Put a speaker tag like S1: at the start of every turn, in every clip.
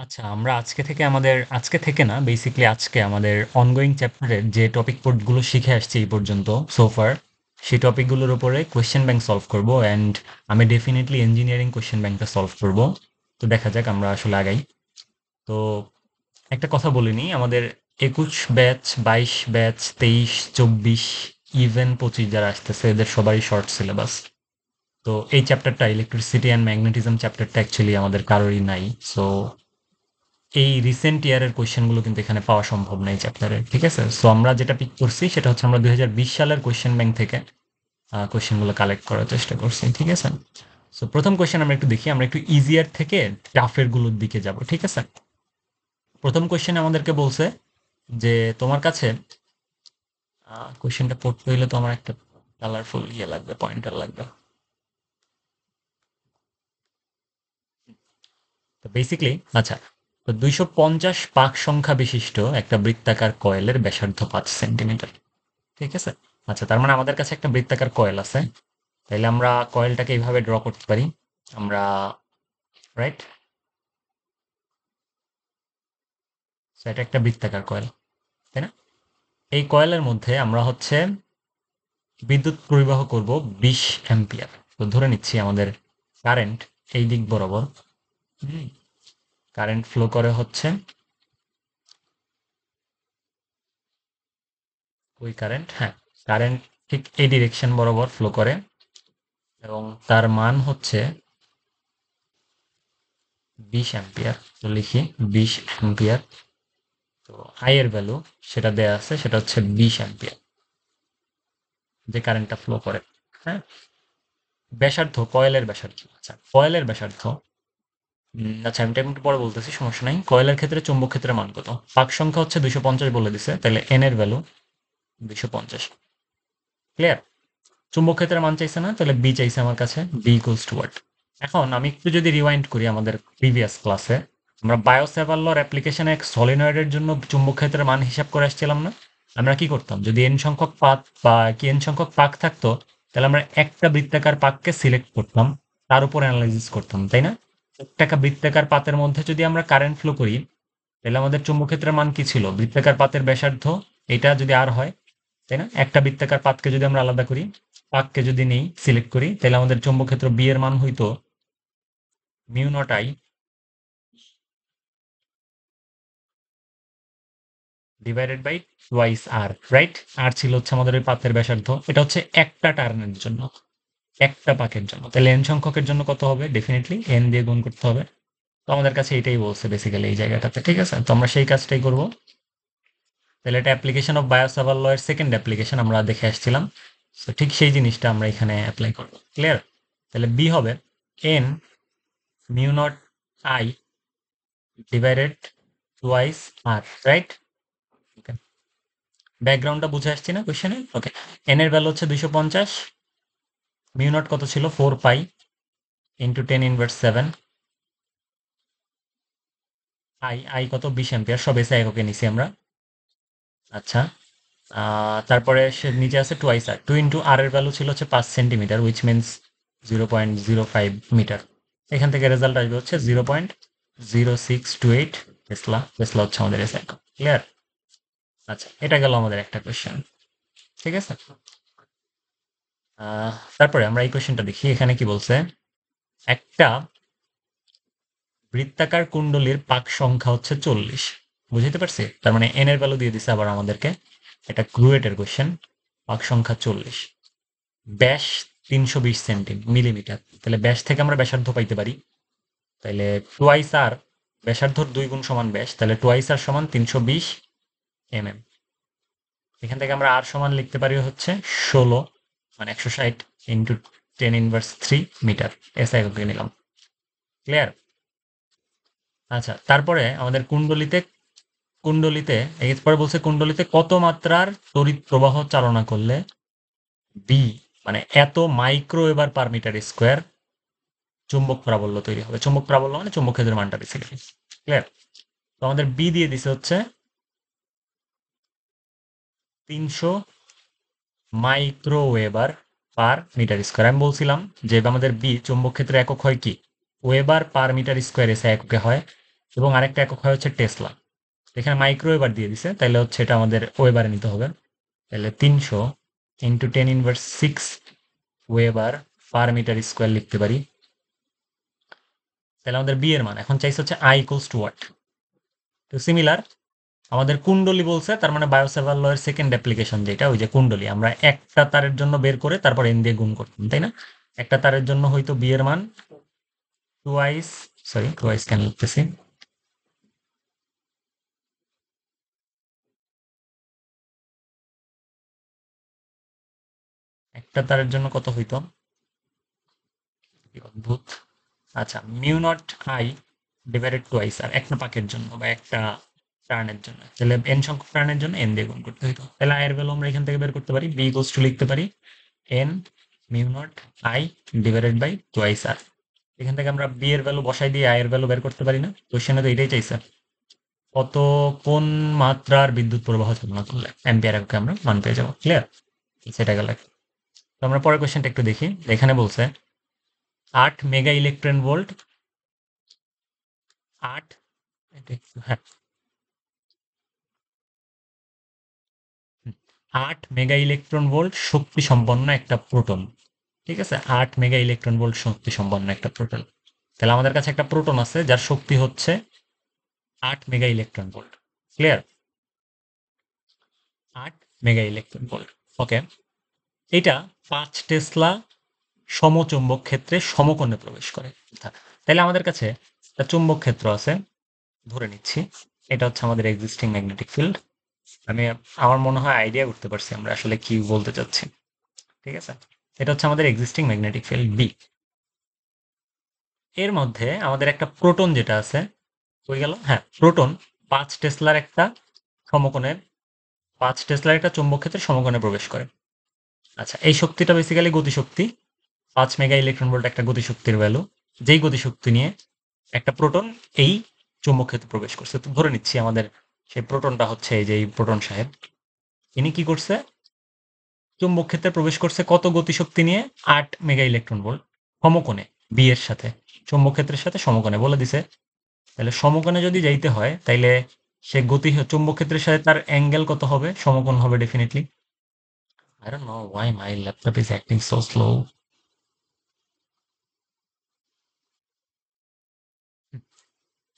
S1: আচ্ছা, আমরা আজকে থেকে না, বেসিক্যালি আজকে আমাদের অনগোয়িং চ্যাপ্টারের যে টপিক গুলো শিখে আসছি এই পর্যন্ত সোফার, সেই টপিকগুলোর উপরে কোয়েশ্চেন ব্যাংক সলভ করব। অ্যান্ড আমি ডেফিনেটলি ইঞ্জিনিয়ারিং কোয়েশ্চেন ব্যাংকটা সলভ করব। তো দেখা যাক আমরা আসলে আগাই। তো একটা কথা বলিনি, আমাদের 21 ব্যাচ, 22 ব্যাচ, 23, 24, ইভেন 25 যারা আসতেছে এদের সবারই শর্ট সিলেবাস। তো এই চ্যাপ্টারটা, ইলেকট্রিসিটি অ্যান্ড ম্যাগনেটিজম চ্যাপ্টারটা অ্যাকচুয়ালি আমাদের কারোরই নাই। সো এই রিসেন্ট ইয়ারের কোয়েশ্চেনগুলো কিন্তু এখানে পাওয়া সম্ভব না এই চ্যাপ্টারে, ঠিক আছে? সো আমরা যেটা পিক করছি সেটা হচ্ছে আমরা 2020 সালের কোয়েশ্চেন ব্যাংক থেকে কোয়েশ্চেনগুলো কালেক্ট করার চেষ্টা করছি, ঠিক আছে? সো প্রথম কোয়েশ্চেন আমরা একটু দেখি, আমরা একটু ইজিয়ার থেকে টাফের গুলোর দিকে যাব, ঠিক আছে? প্রথম কোয়েশ্চেন আমাদেরকে বলছে যে তোমার কাছে কোয়েশ্চেনটা পড়তে হইলে তো আমার একটা কালারফুল ইয়ে লাগবে, পয়েন্টার লাগবে। তো বেসিক্যালি আচ্ছা, তো 250 পাক সংখ্যা বিশিষ্ট একটা বৃত্তাকার কয়েলের ব্যাসার্ধ 5 সেন্টিমিটার, ঠিক আছে? আচ্ছা, তার মানে আমাদের কাছে একটা বৃত্তাকার কয়েল আছে। তাইলে আমরা কয়েলটাকে এইভাবে ড্র করতে পারি। আমরা, রাইট? এটা একটা বৃত্তাকার কয়েল, তাই না? এই কয়েলের মধ্যে আমরা হচ্ছে বিদ্যুৎ পরিবাহ করব 20 অ্যাম্পিয়ার। তো ধরে নিচ্ছি আমাদের কারেন্ট এই দিক বরাবর, কারেন্ট ফ্লো করে হচ্ছে, ওই কারেন্ট, হ্যাঁ, কারেন্ট ঠিক এই ডিরেকশন বরাবর ফ্লো করে, এবং তার মান হচ্ছে 20 অ্যাম্পিয়ার। তো লিখি 20 অ্যাম্পিয়ার। তো আই এর ভ্যালু সেটা দেয়া আছে, সেটা হচ্ছে 20 অ্যাম্পিয়ার যে কারেন্টটা ফ্লো করে। হ্যাঁ, ব্যাসার্ধ, কয়েলের ব্যাসার্ধ, আচ্ছা কয়েলের ব্যাসার্ধ, আচ্ছা আমি এটা একটু পরে বলতেছি, সমস্যা নাই। কয়েলের ক্ষেত্রে চুম্বক ক্ষেত্রের মান কত? পাক সংখ্যা হচ্ছে 250 বলে দিছে, তাহলে এন এর ভ্যালু 250। ক্লিয়ার? চুম্বক ক্ষেত্রের মান চাইছে না, তাহলে বি চাইছে আমার কাছে, বি ইকুয়ালস টু হোয়াট? এখন আমি একটু যদি রিওয়াইন্ড করি আমাদের প্রিভিয়াস ক্লাসে, আমরা বায়োসেভার অ্যাপ্লিকেশনে সলিনয়েডের জন্য চুম্বক ক্ষেত্রের মান হিসাব করে আসছিলাম না? আমরা কি করতাম, যদি এন সংখ্যক পাত বা কি এন সংখ্যক পাক থাকতো, তাহলে আমরা একটা বৃত্তাকার পাককে সিলেক্ট করতাম, তার উপর অ্যানালাইসিস করতাম, তাই না? একটা বৃত্তাকার পাতের মধ্যে যদি আমরা কারেন্ট ফ্লো করি, তাহলে আমাদের চুম্বক ক্ষেত্রের মান কি ছিল? বৃত্তাকার পাতের ব্যাসার্ধ, এটা যদি আর হয়, তাই না? একটা বৃত্তাকার পাতকে যদি আমরা আলাদা করি, পাককে যদি নেই, সিলেক্ট করি, তাহলে আমাদের চৌম্বক ক্ষেত্র বি এর মান হইতো mu naught I divided by twice R, right? আর ছিল হচ্ছে আমাদের ওই পাতের ব্যাসার্ধ। এটা হচ্ছে একটা টার্নের জন্য, একটা পাকের জন্য। তাহলে এন সংখ্যকের জন্য কত হবে? ডেফিনেটলি এন দিয়ে গুণ করতে হবে। তো আমাদের কাছে এটাই বলছে বেসিক্যালি এই জায়গাটাতে, ঠিক আছে? তো আমরা সেই কাজটাই করব। তাহলে এটা অ্যাপ্লিকেশন অফ বায়োসাভার ল এর সেকেন্ড অ্যাপ্লিকেশন আমরা দেখে আসছিলাম। তো ঠিক সেই জিনিসটা আমরা এখানে অ্যাপ্লাই করব। ক্লিয়ার? তাহলে বি হবে N mu naught I divided twice R, right? Okay, ব্যাকগ্রাউন্ডটা বুঝে আসছি না কোশ্চেনে? ওকে, এন এর ভ্যালু হচ্ছে 250, মিউ নট কত ছিল? 4 পাই ইন্টু 10⁻⁷, আই আই কত? 20 অ্যাম্পিয়ার, সব এসে এককে নিছি আমরা। আচ্ছা, তারপরে সে নিচে আছে টুয়াইস আর, 2 × আর এর ভ্যালু ছিল হচ্ছে 5 সেন্টিমিটার, উইচ মিনস 0.05 মিটার। এখান থেকে রেজাল্ট আসবে হচ্ছে 0.0628 টেসলা। টেসলা হচ্ছে আমাদের এসে একক। ক্লিয়ার? আচ্ছা, এটা গেল আমাদের একটা কোয়েশ্চেন, ঠিক আছে? তারপরে আমরা এই কোয়েশ্চেনটা দেখি, এখানে কি বলছে? একটা বৃত্তাকার কুণ্ডলীর পাক সংখ্যা হচ্ছে 40। বুঝতে পারছি? তার মানে এন এর ভ্যালু দিয়ে দিছে আবার আমাদেরকে। এটা ক্রুয়েটের কোয়েশ্চেন। পাক সংখ্যা 40, ব্যাস 320 মিলিমিটার। তাহলে ব্যাস থেকে আমরা ব্যাসার্ধ পাইতে পারি। তাহলে টুয়াইস আর, ব্যাসার্ধর 2 গুণ সমান ব্যাস, তাহলে টুয়াইস আর সমান 320 mm। এখান থেকে আমরা আর সমান লিখতে পারি হচ্ছে 16, মানে 160 ইন্টু 10⁻³ মিটার। এককে নিলাম। ক্লিয়ার? আচ্ছা, তারপরে আমাদের কুণ্ডলিতে এরপরে বলছে কুণ্ডলিতে কত মাত্রার তড়িৎ প্রবাহ চালনা করলে বি, মানে এত মাইক্রোওয়েবার পার মিটার স্কোয়ার চুম্বক প্রাবল্য তৈরি হবে। চুম্বক প্রাবল্য মানে চুম্বক ক্ষেত্রের মানটা বেসিক্যালি। ক্লিয়ার? তো আমাদের বি দিয়ে দিছে হচ্ছে 300 মাইক্রোওয়েবার পার মিটার স্কোয়ার। আমি বলছিলাম যে আমাদের বি চুম্বক ক্ষেত্রে একক হয় কি? ওয়েবার পার মিটার স্কোয়ার, এসে এককে হয়। এবং আরেকটা একক হয় হচ্ছে টেসলা। এখানে মাইক্রোওয়েভার দিয়ে দিছে, তাহলে হচ্ছে এটা আমাদের ওয়েবারে নিতে হবে। তাহলে 300 into 10⁻6 weber per metre square লিখতে পারি। তাহলে আমাদের বি এর মান এখন চাইছে হচ্ছে আই ইকুয়ালস টু ওয়াট। তো সিমিলার আমাদের কুণ্ডলী বলছে, তার মানে বায়োসেভার ল এর সেকেন্ড অ্যাপ্লিকেশন যেটা, ওই যে কুণ্ডলী আমরা একটা তারের জন্য বের করে তারপর এন দিয়ে গুণ করতাম, তাই না? একটা তারের জন্য হয়তো বি এর মান টুয়াইস, সরি টুয়াইস কেন লিখতেছি, একটা তারের জন্য কত হইতো, কি অদ্ভুত। আচ্ছা, mu naught I divided twice, আর একটা পাকের জন্য বা একটা টার্নের জন্য, তাহলে এন সংখ্যক টার্নের জন্য এন দিয়ে গুণ করতে হইতো। তাহলে আই এর ভ্যালু আমরা এখান থেকে বের করতে পারি, বি ইকুয়ালস টু লিখতে পারি N mu naught I divided by twice R. এখান থেকে আমরা বি এর ভ্যালু বসাই দিয়ে আই এর ভ্যালু বের করতে পারি না? কোশ্চেনে তো এটাই চাইছে, কত কোন মাত্রার বিদ্যুৎ প্রবাহ চালনা করলে অ্যাম্পিয়ার এককে আমরা মান পেয়ে যাবো। ক্লিয়ার? সেটা গেল। তো আমরা পরের কোশ্চেনটা একটু দেখি। এখানে বলছে 8 মেগা ইলেকট্রন ভোল্ট, 8, হ্যাঁ, 8 মেগা ইলেকট্রন ভোল্ট শক্তি সম্পন্ন একটা প্রোটন। ঠিক আছে, 8 মেগা ইলেকট্রন ভোল্ট শক্তি সম্পন্ন একটা প্রোটন। তাহলে আমাদের কাছে একটা প্রোটন আছে যার শক্তি হচ্ছে 8 mega electron volt. Clear? 8 mega electron volt. Okay, এটা 5 টেসলা সমচুম্বক ক্ষেত্রে সমকোণে প্রবেশ করে। তাহলে আমাদের কাছে একটা চুম্বক ক্ষেত্র আছে, ধরে নিচ্ছি এটা হচ্ছে আমাদের এক্সিস্টিং ম্যাগনেটিক ফিল্ড। আমি আমার মনে হয় আইডিয়া করতে পারছি আমরা আসলে কি বলতে চাচ্ছি। ঠিক আছে, এটা হচ্ছে আমাদের এক্সিস্টিং ম্যাগনেটিক ফিল্ড বি। এর মধ্যে আমাদের একটা প্রোটন যেটা আছে, হয়ে গেল, হ্যাঁ প্রোটন 5 টেসলার একটা সমকোণের, 5 টেসলার একটা চুম্বক ক্ষেত্রে সমকোণে প্রবেশ করে। আচ্ছা, এই শক্তিটা বেসিক্যালি গতিশক্তি। 5 মেগা ইলেকট্রন ভোল্ট একটা গতিশক্তির ভ্যালু, যেই গতিশক্তি নিয়ে একটা প্রোটন এই চুম্বক ক্ষেত্রে প্রবেশ করছে। তো ধরে নিচ্ছি আমাদের সেই প্রোটনটা হচ্ছে এই যে এই প্রোটন সাহেব, ইনি কি করছে, চুম্বক ক্ষেত্রে প্রবেশ করছে কত গতিশক্তি নিয়ে, 8 মেগা ইলেকট্রন ভোল্ট সমকোণে, বি এর সাথে, চুম্বক ক্ষেত্রের সাথে সমকোণে বলে দিছে। তাহলে সমকোণে যদি যাইতে হয় তাইলে সে গতি চুম্বক ক্ষেত্রের সাথে তার অ্যাঙ্গেল কত হবে, সমকোণ হবে definitely. I don't know Y my laptop is acting so slow.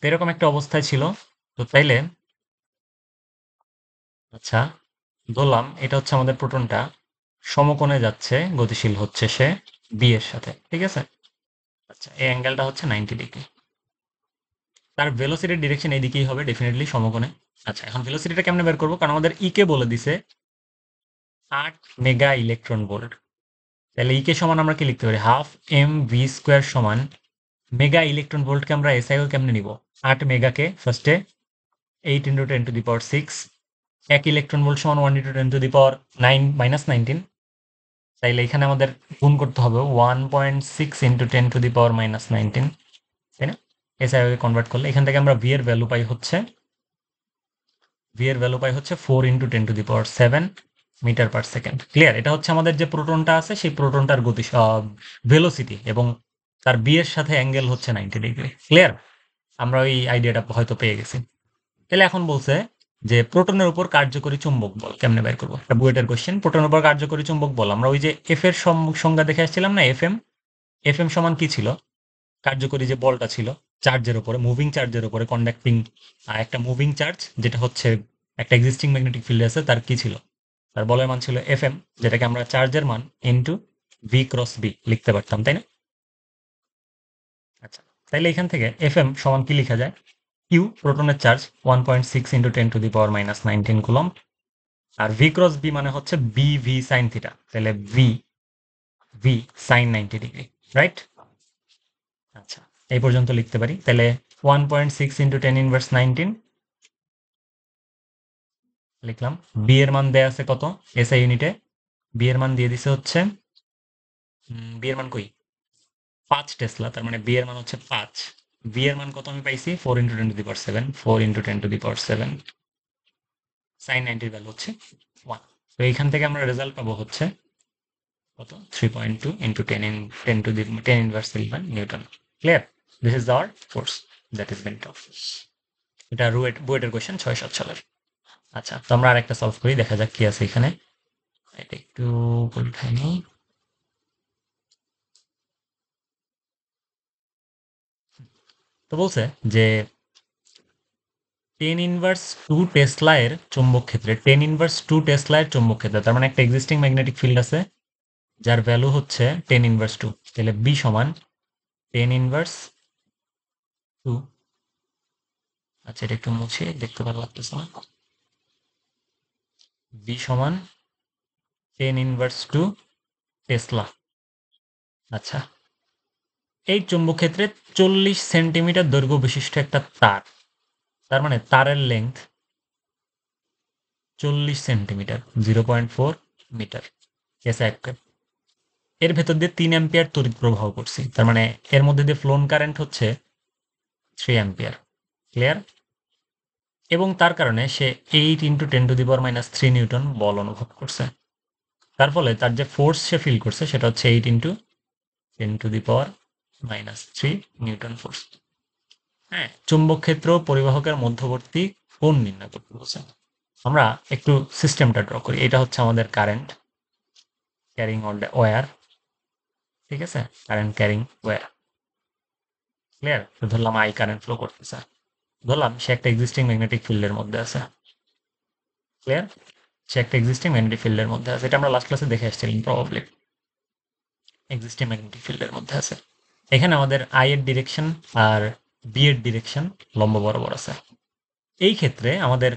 S1: এরকম একটা অবস্থায় ছিল। তো তাইলে আচ্ছা, ধরলাম এটা হচ্ছে আমাদের প্রোটনটা সমকোণে যাচ্ছে, গতিশীল হচ্ছে সে বি এর সাথে, ঠিক আছে? আচ্ছা, এই অ্যাঙ্গেলটা হচ্ছে 90 ডিগ্রি। তার ভেলোসিটির ডিরেকশন এইদিকেই হবে ডেফিনেটলি সমকোণে। আচ্ছা, এখন ভেলোসিটিটা কেমনে বের করবো, কারণ আমাদের কে বলে দিছে 8 মেগা ইলেকট্রন ভোল্ট। তাহলে কে সমান আমরা কি লিখতে পারি, হাফ এম ভি স্কোয়ার সমান মেগা ইলেকট্রন ভোল্টকে আমরা এসআইও কেমনে নিব, 8 মেগাকে ফার্স্টে 8 × 10⁻⁶, 1 ইলেকট্রন ভোল্ট সমান 1 × 10⁻9 তাইলে এখানে আমাদের গুণ করতে হবে 1.6 × 10⁻⁻19, তাই না? এসআইওকে কনভার্ট করলে এখান থেকে আমরা ভি এর ভ্যালু পাই হচ্ছে 4 × 10⁻7 মিটার পার সেকেন্ড। ক্লিয়ার? এটা হচ্ছে আমাদের যে প্রোটনটা আছে সেই প্রোটনটার গতি ভেলোসিটি, এবং তার বি এর সাথে অ্যাঙ্গেল হচ্ছে 90 ডিগ্রি। ক্লিয়ার? আমরা ওই আইডিয়াটা হয়তো পেয়ে গেছি। তাহলে এখন বলছে যে প্রোটনের উপর কার্যকরী চুম্বক বল কেমনে বের করবো, একটা বুয়েটের কোশ্চেন। প্রোটনের উপর কার্যকরী চুম্বক বল আমরা ওই যে এফ এর সংজ্ঞা দেখে আসছিলাম না, এফ এম সমান কি ছিল, কার্যকরী যে বলটা ছিল চার্জের উপরে, মুভিং চার্জের উপরে কন্ডাক্টিং, একটা মুভিং চার্জ যেটা হচ্ছে একটা এক্সিস্টিং ম্যাগনেটিক ফিল্ড আছে, তার কি ছিল, তার বলের মান ছিল এফ এম, যেটাকে আমরা চার্জের মান ইন্টু ভি ক্রস বি লিখতে পারতাম, তাই না? আচ্ছা, তাইলে এখান থেকে এফ এম সমান কি লেখা যায়, কিউ প্রোটনের চার্জ 1.6 × 10⁻⁹ কুলম্ব, আর ভি ক্রস বি মানে হচ্ছে বি ভি সাইন থিটা, তাহলে V V sine 90 degree, right? আচ্ছা, এই পর্যন্ত লিখতে পারি। তাহলে 1.6 × 10⁻⁹ লিখলাম। বি এর মান দেয়া আছে কত এসআই ইউনিটে, বি এর মান দিয়ে দিছে হচ্ছে, বি এর মান কই, 5 টেসলা, তার মানে বি এর মান হচ্ছে 5। বি এর মান কত আমি পাইছি, 4 × 10⁻7, 4 × 10⁻7 সাইন 90 ভ্যালু হচ্ছে 1। তো এইখান থেকে আমরা রেজাল্ট পাবো হচ্ছে কত, 3.2 × 10 in 10 to the 10 inverse 11 Newton. Clear? This is our force. That is bent of. এটা বুয়েটের কোয়েশ্চেন 6-7 সালের। আচ্ছা, তো আমরা আরেকটা সলভ করি, দেখা যাক কি আছে এখানে। এটা একটু পরীক্ষায় নেই। তো বলছে যে টেন ইনভার্স টু টেসলা এর চৌম্বক ক্ষেত্রে, চৌম্বক ক্ষেত্রে, তার মানে একটা এক্সিস্টিং ম্যাগনেটিক ফিল্ড আছে যার ভ্যালু হচ্ছে 10 ইনভার্স 2, তাহলে বি সমান 10 ইনভার্স 2। আচ্ছা, এটা একটু মুছে, দেখতে ভালো লাগতেছে না। বি সমান 10 ইনভার্স 2 টেসলা। আচ্ছা, এই চৌম্বক ক্ষেত্রে 40 সেন্টিমিটার দৈর্ঘ্য বিশিষ্ট একটা তার, তার মানে তারের লেন্থ 40 সেন্টিমিটার, 0.4 মিটার। এসে একটা, এর ভেতর দিয়ে 3 অ্যাম্পিয়ার তড়িৎ প্রবাহ করছি, তার মানে এর মধ্যে দিয়ে ফ্লোন কারেন্ট হচ্ছে 3 অ্যাম্পিয়ার। ক্লিয়ার? এবং তার কারণে সে 8 × 10⁻³ বল অনুভব করছে। তার ফলে তার যে ফোর্স সে ফিল করছে সেটা হচ্ছে 8 × 10⁻³ নিউটন ফোর্স। হ্যাঁ, চুম্বক ক্ষেত্র পরিবাহকের মধ্যবর্তী কোণ নির্ণয় করতে বলছে। আমরা একটু সিস্টেমটা ড্র করি। এটা হচ্ছে আমাদের কারেন্ট ক্যারিং ওয়্যার, ঠিক আছে? Current carrying wire. ক্লিয়ার? তো ধরলাম আই কারেন্ট ফ্লো করতেছে, ধরলাম সে একটা এক্সিস্টিং ম্যাগনেটিক ফিল্ডের মধ্যে আছে। ক্লিয়ার? সে একটা এক্সিস্টিং ম্যাগনেটিক ফিল্ডের মধ্যে আছে, এটা আমরা লাস্ট ক্লাসে দেখে আসছিলাম প্রবাবলি। এক্সিস্টিং ম্যাগনেটিক ফিল্ডের মধ্যে আছে। এখানে আমাদের আই এর ডিরেকশন আর বি এর ডিরেকশন লম্ব বরাবর আছে। এই ক্ষেত্রে আমাদের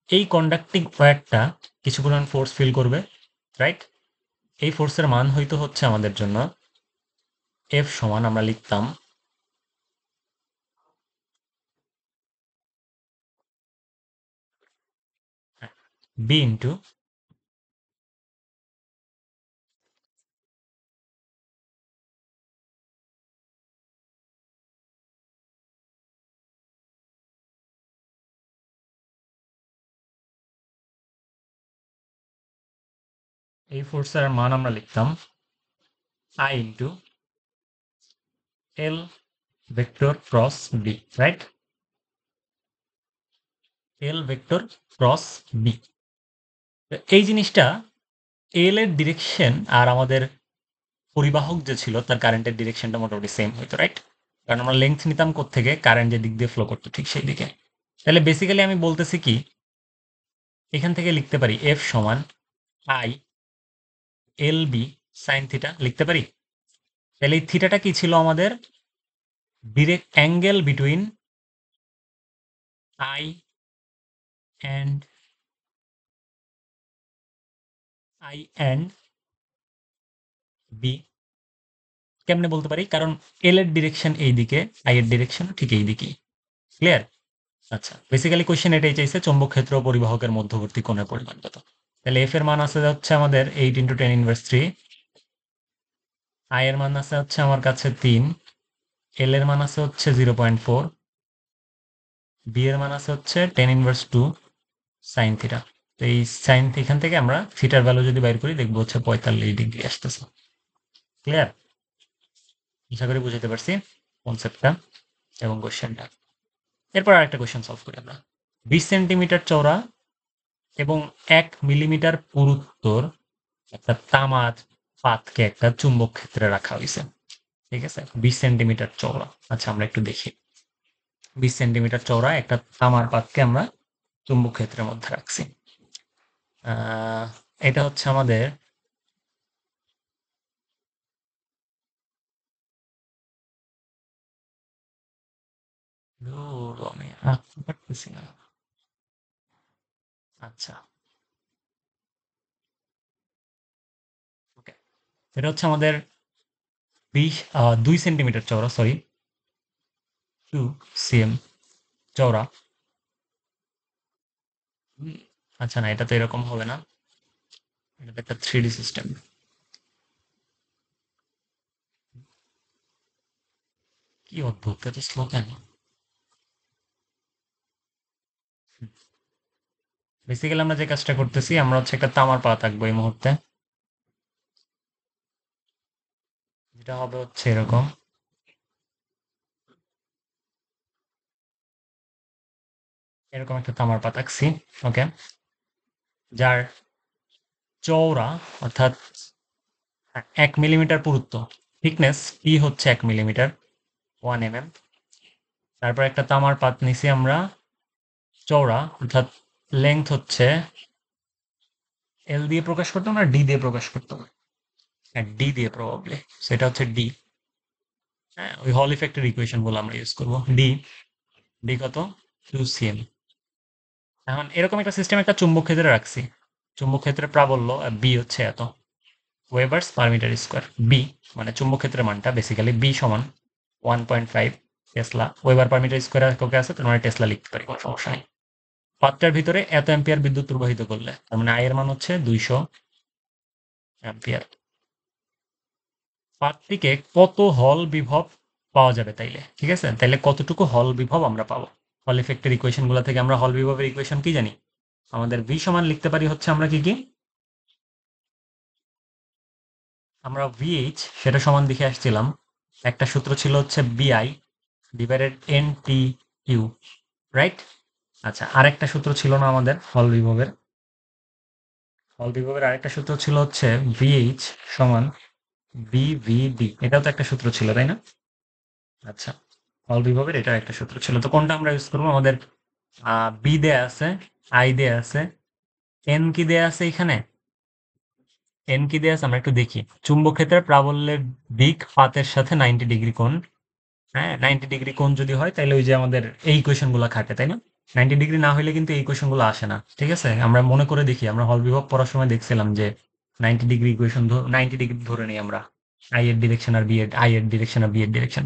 S1: এই কন্ডাক্টিং ওয়্যারটা কিছু পরিমাণ ফোর্স ফিল করবে, রাইট? এই ফোর্সের মান হয়তো হচ্ছে আমাদের জন্য এফ সমান, আমরা লিখতাম বি ইন্টু এই ফোর্সের মান আমরা লিখতাম I into L vector cross B, right? L vector cross B. এই জিনিসটা এল এর ডিরেকশন আর আমাদের পরিবাহক যে ছিল তার কারেন্টের ডিরেকশনটা মোটামুটি সেম হইতো, রাইট? কারণ আমরা লেন্থ নিতাম থেকে কারেন্ট যে দিক দিয়ে ফ্লো করতো ঠিক সেই দিকে। তাহলে বেসিক্যালি আমি বলতেছি কি, এখান থেকে লিখতে পারি এফ সমান I L B sine theta লিখতে পারি। তাহলে এই থিটাটা কি ছিল আমাদের? Direct angle between I and B. কেমনে বলতে পারি? কারণ এল এর ডিরেকশন এই দিকে, আই এর ডিরেকশন ঠিক এই দিকেই। ক্লিয়ার? আচ্ছা, বেসিক্যালি কোয়েশ্চেন এটাই চাইছে, চৌম্বক ক্ষেত্র ও পরিবাহকের মধ্যবর্তী কোণের পরিমাণ কত। তাহলে এফ এর মান আছে হচ্ছে আমাদের 8 × 10⁻³ আই এর মান আছে হচ্ছে আমার কাছে 3, এল এর মান আছে হচ্ছে 0.4, বি এর মান আছে হচ্ছে 10 × 2 সাইন থিটা। তো এই সাইন, এখান থেকে আমরা থিটার ভ্যালু যদি বাইর করি দেখবো হচ্ছে 45 ডিগ্রি আসতেছে। ক্লিয়ার? আশা করি বুঝাতে পারছি কনসেপ্টটা এবং কোয়েশ্চেনটা। এরপর আরেকটা কোয়েশ্চেন সলভ করি আমরা। 20 সেন্টিমিটার চওড়া এবং 1 মিলিমিটার পুরুত্বর একটা তামার পাতকে একটা চুম্বক ক্ষেত্রে রাখা হয়েছে, ঠিক আছে? 20 সেন্টিমিটার চওড়া। আচ্ছা, আমরা একটু দেখি। 20 সেন্টিমিটার চওড়া একটা তামার পাতকে আমরা চুম্বক ক্ষেত্রের মধ্যে রাখছি। আহ, এটা হচ্ছে আমাদের ধুর, আমি আঁকতে পারতেছি না। আচ্ছা, ওকে। এটা হচ্ছে আমাদের 2 সেন্টিমিটার চওড়া, সরি 2 cm চওড়া। উম, আচ্ছা, না, এটা তো এরকম হবে না, এটা তো একটা 3D সিস্টেম। কি অদ্ভুত, এত স্লো কেন? বেসিক্যালি আমরা যে কাজটা করতেছি, আমরা হচ্ছে একটা তামার পাত আঁকবো এই মুহূর্তে, যেটা হবে হচ্ছে এরকম। এরকম একটা তামার পাত আঁকছি। ওকে, যার চওড়া অর্থাৎ 1 মিলিমিটার পুরুত্ব, থিকনেস টি হচ্ছে 1 মিলিমিটার, 1 mm। তারপর একটা তামার পাত নিছি আমরা, চওড়া অর্থাৎ লেংথ হচ্ছে, এল দিয়ে প্রকাশ করতাম না ডি দিয়ে প্রকাশ করতাম? হ্যাঁ, ডি দিয়ে প্রবাবলি, সেটা হচ্ছে ডি। হ্যাঁ, ওই হল ইফেক্টের ইকুয়েশন বলে আমরা ইউজ করবো। ডি, ডি কত? 2 cm। এখন এরকম একটা সিস্টেম একটা চুম্বক ক্ষেত্রে রাখছি। চুম্বক ক্ষেত্রের প্রাবল্য বি হচ্ছে এত webers per metre square. B মানে চুম্বক ক্ষেত্রের মানটা বেসিক্যালি বি সমান 1.5 tesla weber per metre square এককে আছে, তার মানে টেসলা লিখতে পারি, কোনো সমস্যা নেই। পাত্রের ভিতরে এত অ্যাম্পিয়ার বিদ্যুৎ প্রবাহিত করলে, তার মানে আই এর মান হচ্ছে 200 অ্যাম্পিয়ার। পাত্রটিকে কত হল বিভব পাওয়া যাবে তাইলে, ঠিক আছে, তাইলে কতটুকু হল বিভব আমরা পাবো? হল ইফেক্টের ইকুয়েশন গুলো থেকে আমরা হল বিভবের ইকুয়েশন কি জানি? আমাদের ভি সমান লিখতে পারি হচ্ছে আমরা কি কি, আমরা ভিএইচ সেটা সমান দেখে আসছিলাম, একটা সূত্র ছিল হচ্ছে বিআই divided N T U, right? আচ্ছা, আরেকটা সূত্র ছিল না আমাদের হল বিভবের? হল বিভবের আরেকটা সূত্র ছিল হচ্ছে ভিএইচ সমান বিভিডি, এটাও তো একটা সূত্র ছিল, তাই না? আচ্ছা, হল বিভবের এটা একটা সূত্র ছিল, তো কোনটা আমরা ইউজ করবো? আমাদের বি দেয়া আছে, আই দেয়া আছে, এন কি দেয়া আছে এখানে? এন কি দেয়া আছে আমরা একটু দেখি। চুম্বক ক্ষেত্রের প্রাবল্যের দিক পাতের সাথে 90 ডিগ্রি কোণ। হ্যাঁ, 90 ডিগ্রি কোণ যদি হয় তাহলে ওই যে আমাদের এই ইকুয়েশন গুলো খাটে, তাই না? 90 ডিগ্রি না হলে কিন্তু এই ইকুয়েশন গুলো আসে না, ঠিক আছে? আমরা মনে করে দেখি, আমরা হল বিভব পড়ার সময় দেখছিলাম যে 90 ডিগ্রি ইকুয়েশন, 90 ডিগ্রি ধরে নিই আমরা, আই এর ডিরেকশন আর বি এর, আই এর ডিরেকশন আর বি এর ডিরেকশন।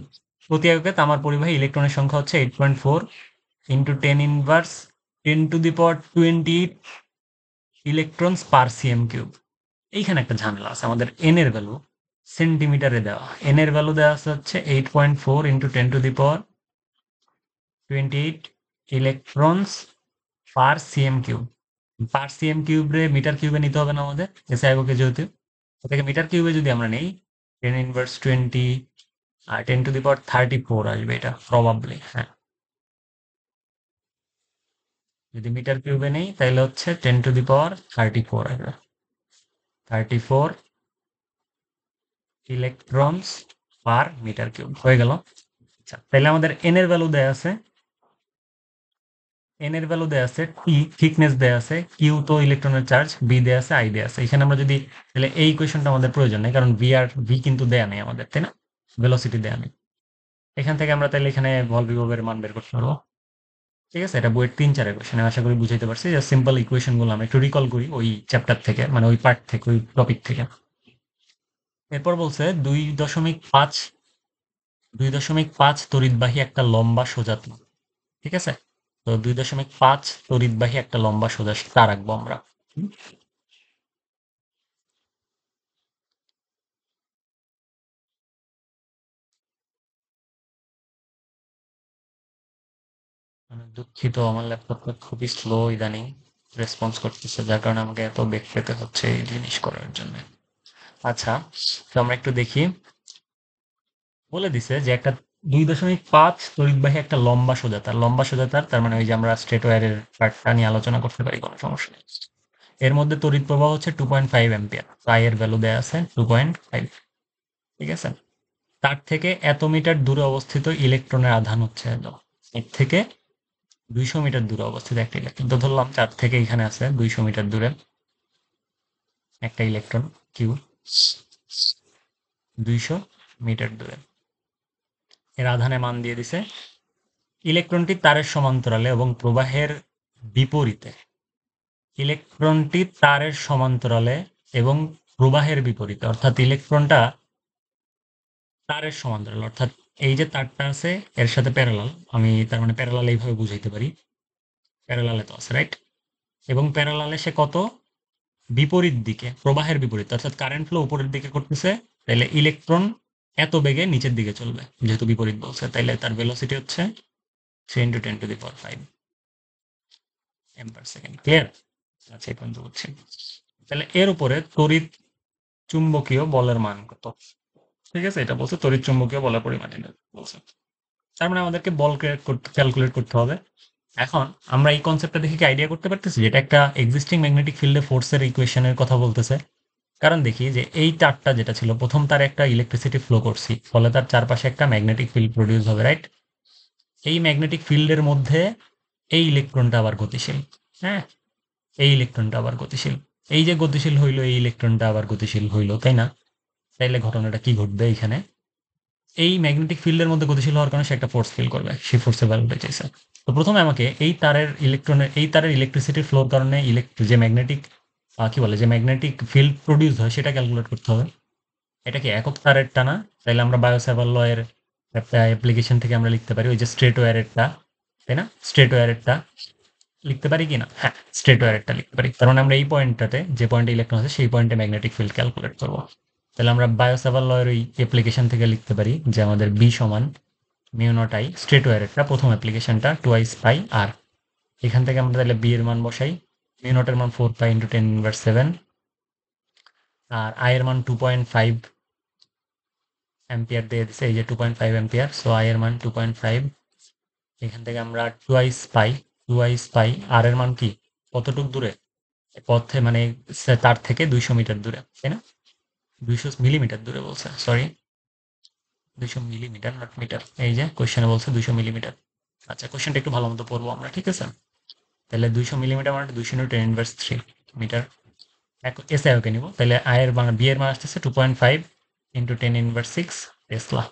S1: প্রতি এককে তামার পরিবাহী ইলেকট্রনের সংখ্যা হচ্ছে 8.4 ইন্টু 10 ইনভার্স 10⁻20 ইলেকট্রনস পার সিএম কিউব। এইখানে একটা ঝামেলা আছে, আমাদের এন এর ভ্যালু সেন্টিমিটারে দেওয়া, এন এর ভ্যালু দেওয়া আছে হচ্ছে 8.4 ইন্টু 10⁻28 ইলেকট্রনস পার সিএম কিউব। পার সিএম কিউবে মিটার কিউবে নিতে হবে না আমাদের, এসে এককে যেহেতু, ওটাকে মিটার কিউবে যদি আমরা নেই 10⁻20 আর 10⁻34 আসবে, এটা প্রবাবলি। হ্যাঁ, যদি মিটার কিউবে নেই তাহলে হচ্ছে 10⁻34 আসবে, 34 ইলেকট্রনস পার মিটার কিউব হয়ে গেল। আচ্ছা, তাহলে আমাদের এন এর ভ্যালু দেয়া আছে, এন এর ভ্যালু দেয়া আছে, টি থিকনেস দেয়া আছে, কিউ তো ইলেকট্রনের চার্জ, বি দেয়া আছে, আই দেয়া আছে। এখানে আমরা যদি, তাহলে এই ইকুয়েশনটা আমাদের প্রয়োজন নেই, কারণ ভি আর ভি কিন্তু দেয়া নেই আমাদের, তাই না? ভেলোসিটি দেয়া নেই। এখান থেকে আমরা তাহলে এখানে বল বিভবের মান বের করতে পারবো। ঠিক আছে, এটা বইয়ের 3-4 কোয়েশনে আশা করি বুঝাইতে পারছি। যে সিম্পল ইকুয়েশন গুলো আমরা একটু রিকল করি ওই চ্যাপ্টার থেকে, মানে ওই পার্ট থেকে, ওই টপিক থেকে। এরপর বলছে 2.5 তড়িৎবাহী একটা লম্বা সোজা তার। ঠিক আছে, তো 2.5 তড়িৎবাহী একটা লম্বা সোজা তার রাখবো আমরা। হুম, আমি দুঃখিত, আমার ল্যাপটপটা খুবই স্লো ইদানিং রেসপন্স করতেছে, যার কারণে আমাকে এত বেগ পেতে হচ্ছে এই জিনিস করার জন্য। আচ্ছা, তো আমরা একটু দেখি। বলে দিছে যে একটা 2.5 তড়িৎবাহী একটা লম্বা সোজা তার, লম্বা সোজা তার, তার মানে ওই যে আমরা স্ট্রেট ওয়্যারের পার্টটা নিয়ে আলোচনা করতে পারি, কোনো সমস্যা নেই। এর মধ্যে তড়িৎ প্রবাহ হচ্ছে 2.5 অ্যাম্পিয়ার, তাই এর ভ্যালু দেয়া আছে 2.5। ঠিক আছে, তার থেকে এত মিটার দূরে অবস্থিত ইলেকট্রনের আধান হচ্ছে এত। এর থেকে 200 মিটার দূরে অবস্থিত একটা ইলেকট্রন, তো ধরলাম চার থেকে এখানে আছে 200 মিটার দূরে একটা ইলেকট্রন, কিউ 200 মিটার দূরে, এর আধানের মান দিয়ে দিছে। ইলেকট্রনটি তারের সমান্তরালে এবং প্রবাহের বিপরীতে, ইলেকট্রনটি তারের সমান্তরালে এবং প্রবাহের বিপরীতে, অর্থাৎ ইলেকট্রনটা তারের সমান্তরাল, অর্থাৎ এই যে তারটা আছে এর সাথে প্যারালাল, আমি তার মানে প্যারালাল এইভাবে বুঝাইতে পারি, প্যারালালে তো আছে, রাইট? এবং প্যারালালে সে কত, বিপরীত দিকে, প্রবাহের বিপরীত, অর্থাৎ কারেন্ট ফ্লো উপরের দিকে করতেছে, তাহলে ইলেকট্রন এত বেগে নিচের দিকে চলবে, যেহেতু বিপরীত বলছে, তাইলে তার ভেলোসিটি হচ্ছে 3 × 10⁻5 এম/সেকেন্ড। ক্লিয়ার? আচ্ছা, এই পর্যন্ত বুঝছি। তাহলে এর উপরে তড়িৎ চুম্বকীয় বলের মান কত? ঠিক আছে, এটা বলছে তড়িৎ চুম্বকীয় বলের পরিমাণ এটা বলছে, তার মানে আমাদেরকে বল ক্যালকুলেট করতে হবে। এখন আমরা এই কনসেপ্টটা দেখে কি আইডিয়া করতে পারতেছি যে এটা একটা এক্সিস্টিং ম্যাগনেটিক ফিল্ডে ফোর্সের ইকুয়েশনের কথা বলতেছে। কারণ দেখি যে এই তারটা যেটা ছিল প্রথম তার একটা ইলেকট্রিসিটি ফ্লো করছি, ফলে তার চারপাশে একটা ম্যাগনেটিক ফিল্ড প্রডিউস হবে, রাইট? এই ম্যাগনেটিক ফিল্ডের মধ্যে এই ইলেকট্রনটা আবার গতিশীল। হ্যাঁ, এই ইলেকট্রনটা আবার গতিশীল। এই যে গতিশীল হইলো, এই ইলেকট্রনটা আবার গতিশীল হইলো, তাই না? তাইলে ঘটনাটা কি ঘটবে এখানে? এই ম্যাগনেটিক ফিল্ডের মধ্যে গতিশীল হওয়ার কারণে সে একটা ফোর্স ফিল করবে, সেই ফোর্সের ভ্যালুটা চাইছে। তো প্রথমে আমাকে এই তারের ইলেকট্রিসিটি ফ্লোর কারণে যে ম্যাগনেটিক কি বলে, যে ম্যাগনেটিক ফিল্ড প্রডিউস হয় সেটা ক্যালকুলেট করতে হবে। এটা কি একক তারেরটা না? তাইলে আমরা বায়োসাভার ল এর একটা অ্যাপ্লিকেশন থেকে আমরা লিখতে পারি, ওই যে স্ট্রেট ওয়্যারেরটা, তাই না? স্ট্রেট ওয়্যারেরটা লিখতে পারি কি না? হ্যাঁ, স্ট্রেট ওয়্যারেরটা লিখতে পারি। তার মানে আমরা এই পয়েন্টটাতে, যে পয়েন্টে ইলেকট্রন আছে সেই পয়েন্টে ম্যাগনেটিক ফিল্ড ক্যালকুলেট করব। তাহলে আমরা বায়োসাভার ল এর ওই অ্যাপ্লিকেশন থেকে লিখতে পারি যে আমাদের বি সমান মিউ নট আই, স্ট্রেট ওয়্যারেরটা প্রথম অ্যাপ্লিকেশনটা, টুয়াইস পাই আর। এখান থেকে আমরা তাহলে বি এর মান বসাই। মিউ নটের মান 4 পাই ইন্টু 10⁻⁷, আর আই এর মান 2.5 অ্যাম্পিয়ার দিয়ে দিছে, এই যে 2.5 অ্যাম্পিয়ার। সো আই এর মান 2.5। এখান থেকে আমরা টুয়াইস পাই আর এর মান কি, কতটুক দূরে? পথে মানে তার থেকে 200 মিটার দূরে, তাই না? 200 মিলিমিটার দূরে বলছে, সরি, 200 মিলিমিটার নট মিটার। এই যে কোশ্চেনে বলছে 200 মিলিমিটার। আচ্ছা, কোশ্চেনটা একটু ভালো মতো পড়বো আমরা, ঠিক আছে? তাহলে 200 মিলিমিটার মানে 200 × 10⁻³ এসে ওকে নিব। তাহলে আই এর মান, বি এর মান আসতেছে 2.5 × 10⁻⁶ টেসলা।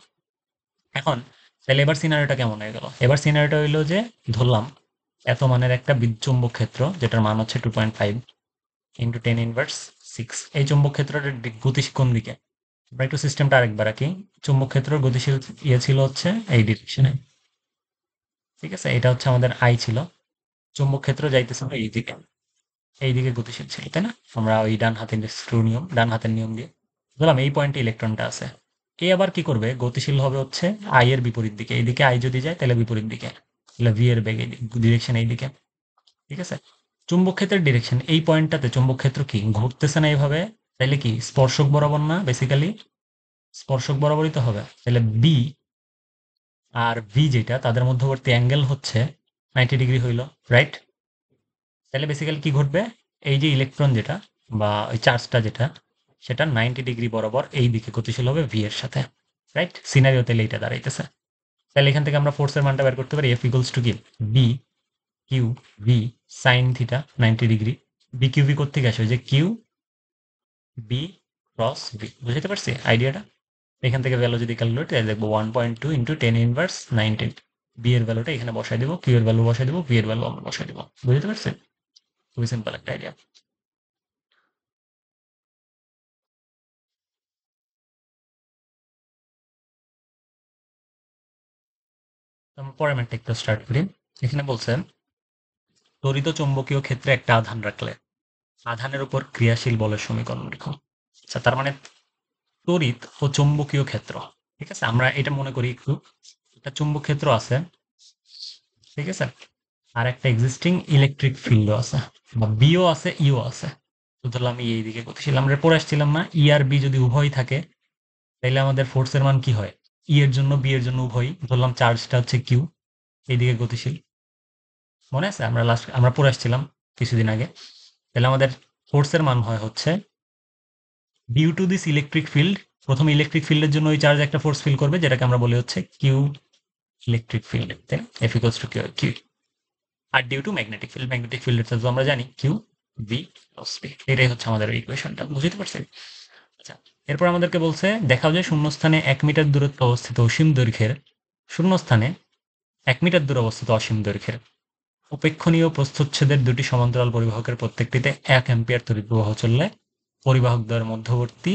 S1: এখন তাহলে এবার সিনারিওটা কেমন হয়ে গেল? এবার সিনারিওটা হইলো যে ধরলাম এত মানের একটা বিদ্যুৎচুম্বক ক্ষেত্র যেটার মান হচ্ছে 2.5 × 10⁻⁶। এই চুম্বক ক্ষেত্রটার গতিশীল কোন দিকে? আমরা একটু সিস্টেমটা আরেকবার আঁকি। চুম্বক ক্ষেত্রের গতিশীল ছিল হচ্ছে এই ডিরেকশনে, ঠিক আছে? এটা হচ্ছে আমাদের আই ছিল। চুম্বক ক্ষেত্র যাইতেছে এইদিকে গতিশীল ছিল, তাই না? আমরা ওই ডান হাতের নিয়ম দিয়ে ধরলাম এই পয়েন্টে ইলেকট্রনটা আছে। এ আবার কি করবে? গতিশীল হবে হচ্ছে আই এর বিপরীত দিকে। এইদিকে আই যদি যায় তাহলে বিপরীত দিকে, তাহলে ভি এর বেগ ডিরেকশন এইদিকে, ঠিক আছে? চুম্বক ক্ষেত্রের ডিরেকশন এই পয়েন্টটাতে, চুম্বক ক্ষেত্র কি ঘুরতেছে না এইভাবে? তাইলে কি স্পর্শক বরাবর না? বেসিক্যালি স্পর্শক বরাবরই তো হবে। তাহলে বি আর ভি যেটা, তাদের মধ্যবর্তী অ্যাঙ্গেল হচ্ছে 90 ডিগ্রি হইল, রাইট? তাহলে বেসিক্যালি কি ঘটবে? এই যে ইলেকট্রন যেটা বা ওই চার্জটা যেটা, সেটা 90 ডিগ্রি বরাবর এই দিকে গতিশীল হবে ভি এর সাথে, রাইট? সিনারিও তাহলে এইটা দাঁড়াইতেছে। তাহলে এখান থেকে আমরা ফোর্সের মানটা বের করতে পারি, এফ ইকুয়ালস টু কি, B Q V sine theta 90 degree. B Q V কোথেকে আসে? ওই যে কিউ বি ক্রস ভি, বুঝতে পারছি আইডিয়াটা? এখান থেকে ভ্যালু যদি ক্যালকুলেট, দেখবো 1.2 × 10⁻19। বি এর ভ্যালুটা এখানে বসাই দেবো, কিউ এর ভ্যালু বসাই দেবো, ভি এর ভ্যালু আমরা বসাই দেবো। বুঝতে পারছেন? খুবই সিম্পল একটা আইডিয়া। আমরা পরের ম্যাথটা একটু স্টার্ট করি। এখানে বলছে তড়িৎ চৌম্বকীয় ক্ষেত্রে একটা আধান রাখলে আধানের উপর ক্রিয়াশীল বলের সমীকরণ লিখো। আচ্ছা, তার মানে তড়িৎ ও চৌম্বকীয় ক্ষেত্র, ঠিক আছে? আমরা এটা মনে করি একটু, একটা চুম্বক ক্ষেত্র আছে, ঠিক আছে? আর একটা এক্সিস্টিং ইলেকট্রিক ফিল্ডও আছে, বা বিও আছে ইও আছে। তো ধরলাম এই দিকে গতিশীল, আমরা পড়ে আসছিলাম না, ই আর বি যদি উভয় থাকে তাহলে আমাদের ফোর্সের মান কি হয়? ই এর জন্য বি এর জন্য উভয়, ধরলাম চার্জটা হচ্ছে কিউ, এইদিকে গতিশীল। মনে আছে আমরা পড়ে আসছিলাম কিছুদিন আগে। তাহলে আমাদের ফোর্সের মান হয় হচ্ছে due to this electric field. প্রথম ইলেকট্রিক ফিল্ডের জন্য ওই চার্জ একটা ফোর্স ফিল করবে, যেটাকে আমরা বলি হচ্ছে কিউ ইলেকট্রিক ফিল্ড, তাই না? F equals to Q. আর ডিউ টু ম্যাগনেটিক ফিল্ডের তো আমরা জানি কিউ ভি প্লাস পি। এটাই হচ্ছে আমাদের ইকুয়েশনটা, বুঝতে পারছেন? আচ্ছা, এরপর আমাদেরকে বলছে দেখাও যে শূন্যস্থানে 1 মিটার দূরত্বে অবস্থিত অসীম দৈর্ঘ্যের শূন্যস্থানে 1 মিটার দূরে অবস্থিত অসীম দৈর্ঘ্যের উপেক্ষণীয় প্রস্থচ্ছেদের দুটি সমান্তরাল পরিবাহকের প্রত্যেকটিতে 1 অ্যাম্পিয়ার তড়িৎ প্রবাহ চললে পরিবাহক দ্বয়ের মধ্যবর্তী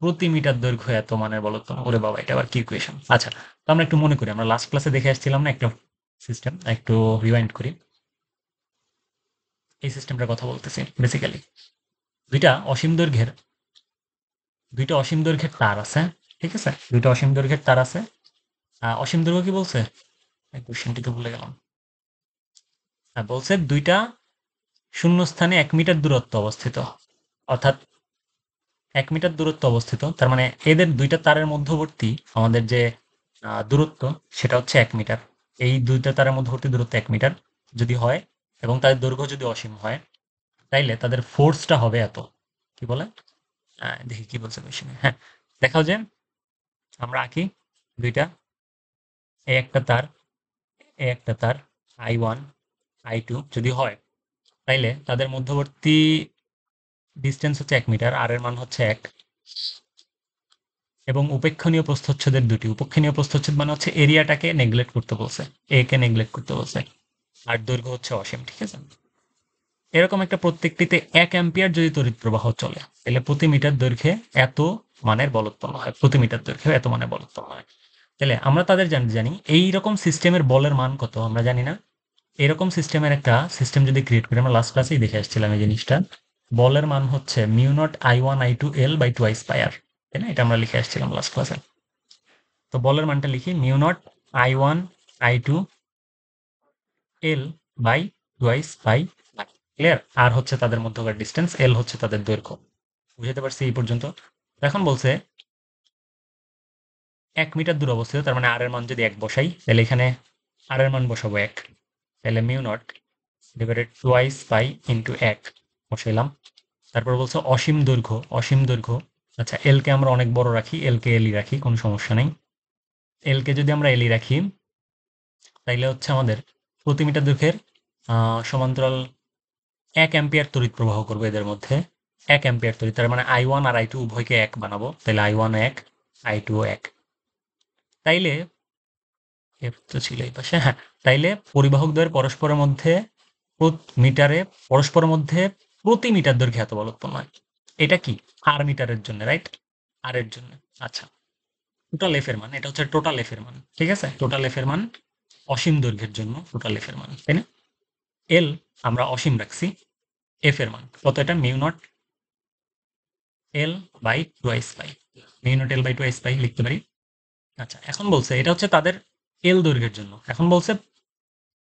S1: প্রতি মিটার দৈর্ঘ্য এত মানের বলতো। ওরে বাবা, এটা আবার কি ইকুয়েশন? আচ্ছা, তো আমরা একটু মনে করি, আমরা লাস্ট ক্লাসে দেখে আসছিলাম না একটা সিস্টেম, একটু রিওয়াইন্ড করি। এই সিস্টেমটার কথা বলতেছি। বেসিক্যালি দুইটা অসীম দৈর্ঘ্যের তার আছে, ঠিক আছে? দুইটা অসীম দৈর্ঘ্যের তার আছে। অসীম দৈর্ঘ্য কি বলছে? কোশ্চেনটি তো ভুলে গেলাম। বলছে দুইটা শূন্যস্থানে 1 মিটার দূরত্ব অবস্থিত, অর্থাৎ 1 মিটার দূরত্ব অবস্থিত। তার মানে এদের দুইটা তারের মধ্যবর্তী আমাদের যে দূরত্ব, সেটা হচ্ছে 1 মিটার। এই দুইটা তারের মধ্যবর্তী দূরত্ব 1 মিটার যদি হয় এবং তাদের দৈর্ঘ্য যদি অসীম হয়, তাইলে তাদের ফোর্সটা হবে এত। কি বলে? দেখি কি বলছে কোয়েশ্চেনে। হ্যাঁ, দেখাও যে আমরা আঁকি দুইটা, এই একটা তার, এই একটা তার, I1 I2 যদি হয়, তাইলে তাদের মধ্যবর্তী ডিস্টেন্স হচ্ছে 1 মিটার, আর এর মান হচ্ছে 1, এবং উপেক্ষণীয় প্রস্থচ্ছেদের দুটি। উপেক্ষণীয় প্রস্থচ্ছেদ মানে হচ্ছে এরিয়াটাকে নেগলেক্ট করতে বলছে, এ কে নেগলেক্ট করতে বলছে, আর দৈর্ঘ্য হচ্ছে অসীম। ঠিক আছে, এরকম একটা প্রত্যেকটিতে 1 অ্যাম্পিয়ার যদি তড়িৎ প্রবাহ চলে, তাহলে প্রতি মিটার দৈর্ঘ্যে এত মানের বল উৎপন্ন হয়, প্রতি মিটার দৈর্ঘ্যে এত মানের বল উৎপন্ন হয়। তাহলে আমরা তাদের জানি এইরকম সিস্টেমের বলের মান কত আমরা জানি না। এরকম সিস্টেমের একটা সিস্টেম যদি ক্রিয়েট করি, আমরা লাস্ট ক্লাসেই দেখে আসছিলাম এই জিনিসটা, বলের মান হচ্ছে μ0 I1 I2 L/2 স্পায়ার, তাই না? এটা আমরা লিখে আসছিলাম লাস্ট ক্লাসে। তো বলের মানটা লিখি μ0 I1 I2 L/2 ক্লিয়ার। আর হচ্ছে তাদের মধ্যকার ডিস্টেন্স, এল হচ্ছে তাদের দৈর্ঘ্য। বুঝতে পারছি এই পর্যন্ত? এখন বলছে 1 মিটার দূর অবস্থিত, তার মানে আর এর মান যদি 1 বসাই, তাহলে এখানে আর এর মান বসাবো 1, তাহলে μ0/2 পাই × 1 বসাইলাম। তারপর বলছে অসীম দৈর্ঘ্য, অসীম দৈর্ঘ্য। আচ্ছা, এল কে আমরা অনেক বড় রাখি, এল কে এলই রাখি, কোনো সমস্যা নেই। এল কে যদি আমরা এলই রাখি, তাইলে হচ্ছে আমাদের প্রতি মিটার দৈর্ঘ্যের সমান্তরাল 1 অ্যাম্পিয়ার তড়িৎ প্রবাহ করবো এদের মধ্যে। 1 অ্যাম্পিয়ার তড়িৎ, তার মানে I1 আর I2 উভয়কে 1 বানাবো, তাহলে I1 1, I2 1। তাইলে এফ তো ছিল এই পাশে, হ্যাঁ। তাইলে পরিবাহকদ্বয়ের পরস্পরের মধ্যে মিটারে পরস্পরের মধ্যে প্রতি মিটার দৈর্ঘ্যে এত বল উৎপন্ন হয়। এটা কি? আর মিটারের জন্য, রাইট? আর এর জন্য। আচ্ছা, টোটাল এফ এর মান, এটা হচ্ছে টোটাল এফ এর মান। ঠিক আছে, টোটাল এফ এর মান অসীম দৈর্ঘ্যের জন্য টোটাল এফ এর মান, তাই না? এল আমরা অসীম রাখছি, এফ এর মান কত? এটা μ0 L/2 μ0 L/2 লিখতে পারি। আচ্ছা, এখন বলছে এটা হচ্ছে তাদের এল দৈর্ঘ্যের জন্য। এখন বলছে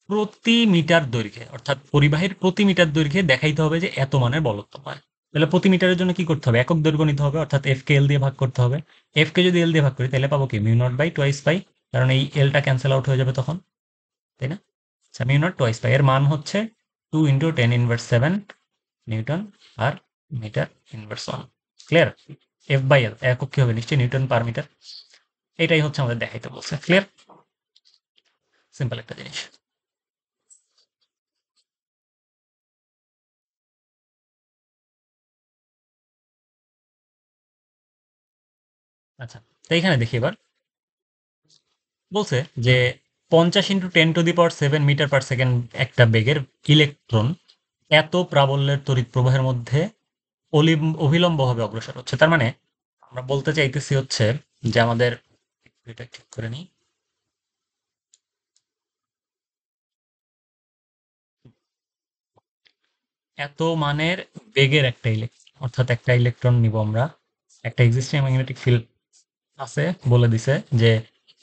S1: প্রতি মিটার দৈর্ঘ্যে, অর্থাৎ পরিবাহীর প্রতি মিটার দৈর্ঘ্যে দেখাইতে হবে যে এত মানের বল উৎপন্ন হয়। তাহলে প্রতি মিটারের জন্য কি করতে হবে? একক দৈর্ঘ্য নিতে হবে, অর্থাৎ এফ কে এল দিয়ে ভাগ করতে হবে। এফ কে যদি এল দিয়ে ভাগ করি, তাহলে পাবো কি μ0/2 কারণ এই এলটা ক্যান্সেল আউট হয়ে যাবে তখন, তাই না? আচ্ছা, μ0/2 এর মান হচ্ছে 2 × 10⁻7 নিউটন আর মিটার ইনভার্স 1। ক্লিয়ার? F/L একক কি হবে? নিশ্চয়ই নিউটন পার মিটার। এটাই হচ্ছে আমাদের দেখাইতে বলছে। ক্লিয়ার? সিম্পল একটা জিনিস। আচ্ছা, তো এখানে দেখি এবার বলছে যে 50 × 10⁻7 মিটার পার সেকেন্ড একটা বেগের ইলেকট্রন এত প্রাবল্যের তড়িৎ প্রবাহের মধ্যে অভিলম্বভাবে অগ্রসর হচ্ছে। তার মানে আমরা বলতে চাইতেছি হচ্ছে যে আমাদের, এটা ঠিক করে নিই, এত মানের বেগের একটা ইলেকট্রন, অর্থাৎ একটা ইলেকট্রন নিব আমরা, একটা এক্সিস্টিং ম্যাগনেটিক ফিল্ড আছে, বলে দিছে যে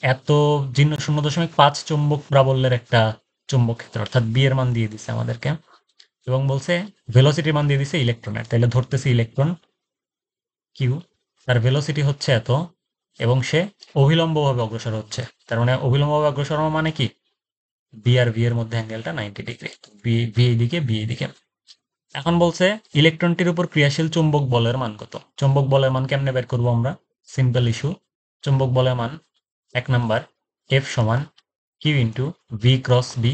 S1: এত 0.5 চুম্বক প্রাবল্যের একটা চুম্বক ক্ষেত্র, অর্থাৎ বি এর মান দিয়ে দিছে আমাদেরকে, এবং বলছে ভেলোসিটির মান দিয়ে দিছে ইলেকট্রনের। তাহলে ধরতেছে ইলেকট্রন কিউ, তার ভেলোসিটি হচ্ছে এত, এবং সে অভিলম্বভাবে অগ্রসর হচ্ছে। তার মানে অভিলম্বভাবে অগ্রসর হওয়া মানে কি? বি আর ভি এর মধ্যে অ্যাঙ্গেলটা 90 ডিগ্রি, বি ভি এইদিকে, বি এইদিকে। এখন বলছে ইলেকট্রনটির উপর ক্রিয়াশীল চুম্বক বলের মান কত? চুম্বক বলের মান কেমনে বের করবো আমরা? Simple issue. চুম্বক বলের মান 1 নাম্বার, এফ সমান Q into V cross B,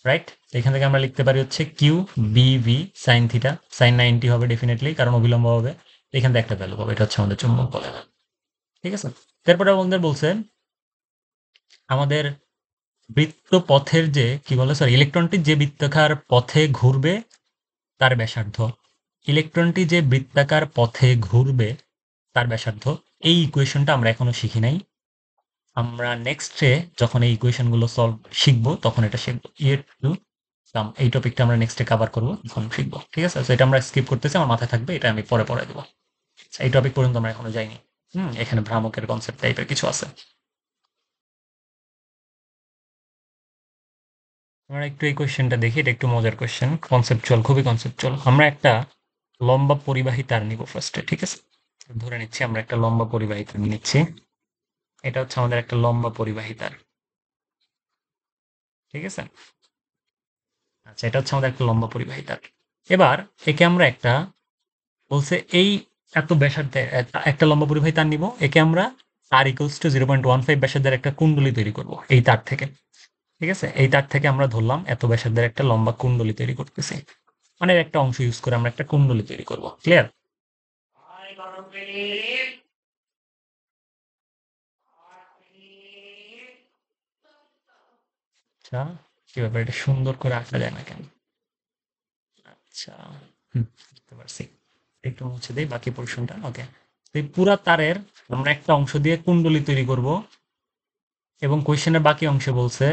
S1: right? এখান থেকে আমরা লিখতে পারি হচ্ছে Q B V sine theta, sine 90 হবে ডেফিনেটলি, কারণ অবিলম্ব হবে। এখান থেকে একটা ভ্যালু পাবো, এটা হচ্ছে আমাদের চুম্বক বলের মান। ঠিক আছে, তারপরে আমাদের বলছে আমাদের বৃত্ত পথের যে কি বলে, সরি, ইলেকট্রনটি যে বৃত্তাকার পথে ঘুরবে তার ব্যাসার্ধ, ইলেকট্রনটি যে বৃত্তাকার পথে ঘুরবে তার ব্যাসার্ধ। এই ইকুয়েশনটা আমরা এখনো শিখি নাই। আমরা নেক্সটে যখন এই ইকুয়েশন গুলো সলভ শিখবো তখন এটা শিখবো। ইয়ে টু কাম, এই টপিকটা আমরা নেক্সটে কভার করবো, তখন শিখবো। ঠিক আছে, তো এটা আমরা স্কিপ করতেছি, আমার মাথায় থাকবে, এটা আমি পরে পড়ে দেবো। আচ্ছা, এই টপিক পর্যন্ত আমরা এখনো যাইনি। এখানে ভ্রামকের কনসেপ্ট টাইপের কিছু আছে। আমরা একটু এই কোয়েশ্চেনটা দেখি, এটা একটু মজার কোয়েশ্চেন, কনসেপচুয়াল, খুবই কনসেপচুয়াল। আমরা একটা লম্বা পরিবাহী তার নিব ফার্স্টে। ঠিক আছে, ধরে নিচ্ছি আমরা একটা লম্বা পরিবাহী তার নিচ্ছি। এটা হচ্ছে আমাদের একটা লম্বা পরিবাহী তার। ঠিক আছে? আচ্ছা, এটা হচ্ছে আমাদের একটা লম্বা পরিবাহী তার। এবার একে আমরা একটা বলছে এই এত ব্যাসার্ধের একটা লম্বা পরিবাহী তার নিব, একে আমরা আর ইকুয়ালস টু 0.15 ব্যাসার্ধের একটা কুণ্ডলী তৈরি করব এই তার থেকে। ঠিক আছে, এই তার থেকে আমরা ধরলাম এত ব্যাসার্ধের একটা লম্বা কুণ্ডলী তৈরি করতেছি, মানে এর একটা অংশ ইউজ করে আমরা একটা কুণ্ডলী তৈরি করব। ক্লিয়ার? আচ্ছা, কি ব্যাপার, এটা সুন্দর করে আঁকা যায় না কেন? আচ্ছা, বুঝতে পারছি। একটু মুছে দিই বাকি পোর্শনটা। ওকে, এই পুরা তারের আমরা একটা অংশ দিয়ে কুণ্ডলী তৈরি করব, এবং কোয়েশ্চেনের বাকি অংশে বলছে,